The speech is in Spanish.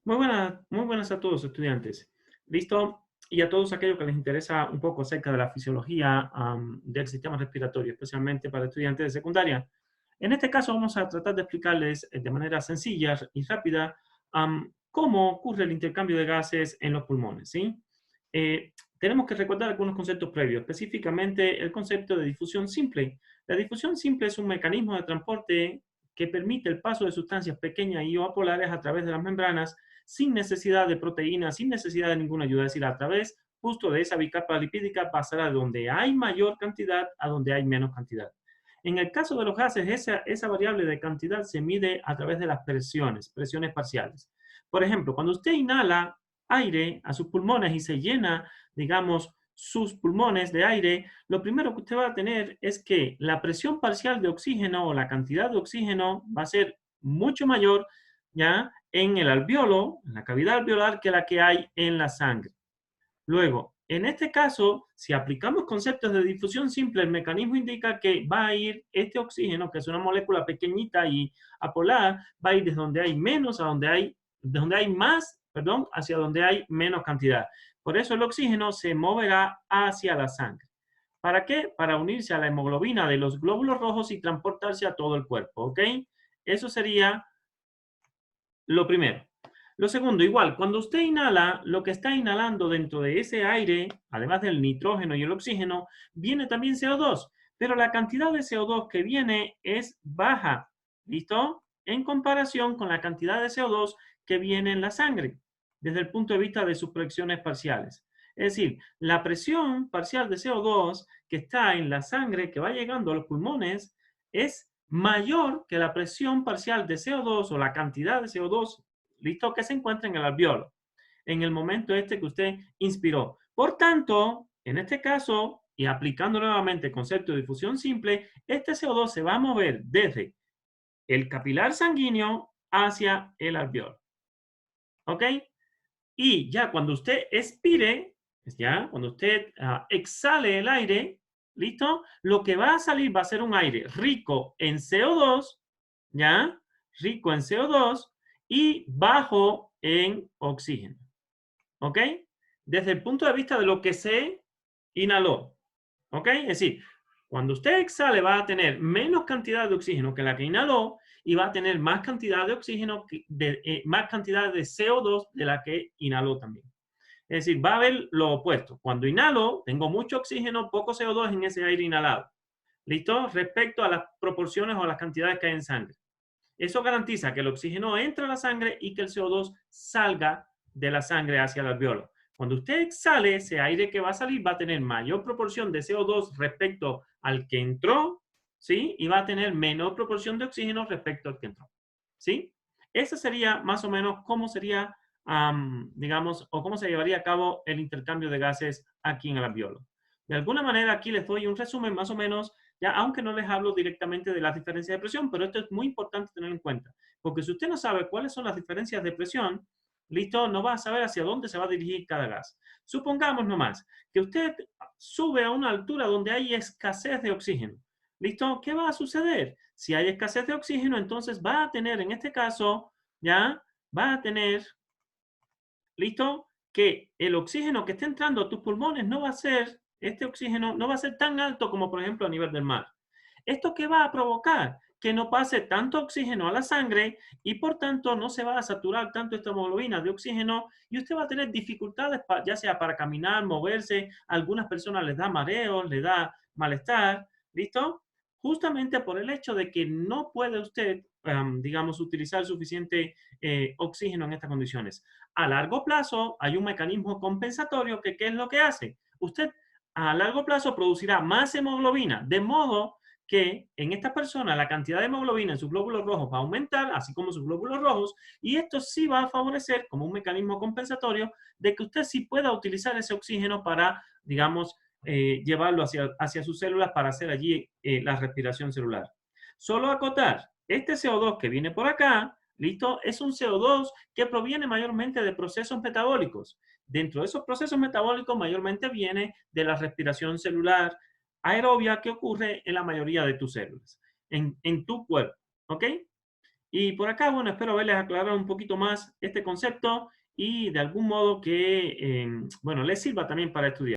Muy buenas a todos, estudiantes. ¿Listo? Y a todos aquellos que les interesa un poco acerca de la fisiología del sistema respiratorio, especialmente para estudiantes de secundaria. En este caso vamos a tratar de explicarles de manera sencilla y rápida cómo ocurre el intercambio de gases en los pulmones, ¿sí? Tenemos que recordar algunos conceptos previos, específicamente el concepto de difusión simple. La difusión simple es un mecanismo de transporte que permite el paso de sustancias pequeñas y o apolares a través de las membranas sin necesidad de proteínas, sin necesidad de ninguna ayuda, es decir, a través justo de esa bicapa lipídica pasará de donde hay mayor cantidad a donde hay menos cantidad. En el caso de los gases, esa variable de cantidad se mide a través de las presiones parciales. Por ejemplo, cuando usted inhala aire a sus pulmones y se llena, digamos, sus pulmones de aire, lo primero que usted va a tener es que la presión parcial de oxígeno o la cantidad de oxígeno va a ser mucho mayor, ¿ya? En el alveolo, en la cavidad alveolar, que la que hay en la sangre. Luego, en este caso, si aplicamos conceptos de difusión simple, el mecanismo indica que va a ir este oxígeno, que es una molécula pequeñita y apolar, va a ir desde donde hay menos a donde hay más, perdón, hacia donde hay menos cantidad. Por eso el oxígeno se moverá hacia la sangre. ¿Para qué? Para unirse a la hemoglobina de los glóbulos rojos y transportarse a todo el cuerpo, ¿ok? Eso sería lo primero. Lo segundo, igual, cuando usted inhala, lo que está inhalando dentro de ese aire, además del nitrógeno y el oxígeno, viene también CO2, pero la cantidad de CO2 que viene es baja, ¿listo? En comparación con la cantidad de CO2 que viene en la sangre, desde el punto de vista de sus presiones parciales. Es decir, la presión parcial de CO2 que está en la sangre, que va llegando a los pulmones, es mayor que la presión parcial de CO2 o la cantidad de CO2, listo, que se encuentra en el alveolo, en el momento este que usted inspiró. Por tanto, en este caso, y aplicando nuevamente el concepto de difusión simple, este CO2 se va a mover desde el capilar sanguíneo hacia el alveolo. ¿Ok? Y ya cuando usted expire, ya cuando usted exhale el aire, ¿listo? Lo que va a salir va a ser un aire rico en CO2, ¿ya? Rico en CO2 y bajo en oxígeno, ¿ok? Desde el punto de vista de lo que se inhaló, ¿ok? Es decir, cuando usted exhale va a tener menos cantidad de oxígeno que la que inhaló y va a tener más cantidad de oxígeno, más cantidad de CO2 de la que inhaló también. Es decir, va a haber lo opuesto. Cuando inhalo, tengo mucho oxígeno, poco CO2 en ese aire inhalado. ¿Listo? Respecto a las proporciones o a las cantidades que hay en sangre. Eso garantiza que el oxígeno entre a la sangre y que el CO2 salga de la sangre hacia el alveolo. Cuando usted exhale, ese aire que va a salir va a tener mayor proporción de CO2 respecto al que entró, ¿sí? Y va a tener menor proporción de oxígeno respecto al que entró, ¿sí? Ese sería más o menos cómo sería, digamos, o cómo se llevaría a cabo el intercambio de gases aquí en el alveolo. De alguna manera, aquí les doy un resumen más o menos ya, aunque no les hablo directamente de las diferencias de presión, pero esto es muy importante tener en cuenta, porque si usted no sabe cuáles son las diferencias de presión, listo, no va a saber hacia dónde se va a dirigir cada gas. Supongamos nomás que usted sube a una altura donde hay escasez de oxígeno, listo, ¿qué va a suceder? Si hay escasez de oxígeno, entonces va a tener, en este caso, ya, va a tener, listo, que el oxígeno que esté entrando a tus pulmones no va a ser, este oxígeno no va a ser tan alto como por ejemplo a nivel del mar. ¿Esto qué va a provocar? Que no pase tanto oxígeno a la sangre y por tanto no se va a saturar tanto esta hemoglobina de oxígeno y usted va a tener dificultades, ya sea para caminar, moverse, a algunas personas les da mareos, les da malestar, ¿listo? Justamente por el hecho de que no puede usted, digamos, utilizar suficiente oxígeno en estas condiciones. A largo plazo hay un mecanismo compensatorio que ¿qué es lo que hace? Usted a largo plazo producirá más hemoglobina, de modo que en esta persona la cantidad de hemoglobina en sus glóbulos rojos va a aumentar, así como sus glóbulos rojos, y esto sí va a favorecer como un mecanismo compensatorio de que usted sí pueda utilizar ese oxígeno para, digamos, llevarlo hacia sus células para hacer allí la respiración celular. Solo acotar, este CO2 que viene por acá, ¿listo? Es un CO2 que proviene mayormente de procesos metabólicos. Dentro de esos procesos metabólicos mayormente viene de la respiración celular aerobia que ocurre en la mayoría de tus células, en tu cuerpo, ¿ok? Y por acá, bueno, espero haberles aclarado un poquito más este concepto y de algún modo que, bueno, les sirva también para estudiar.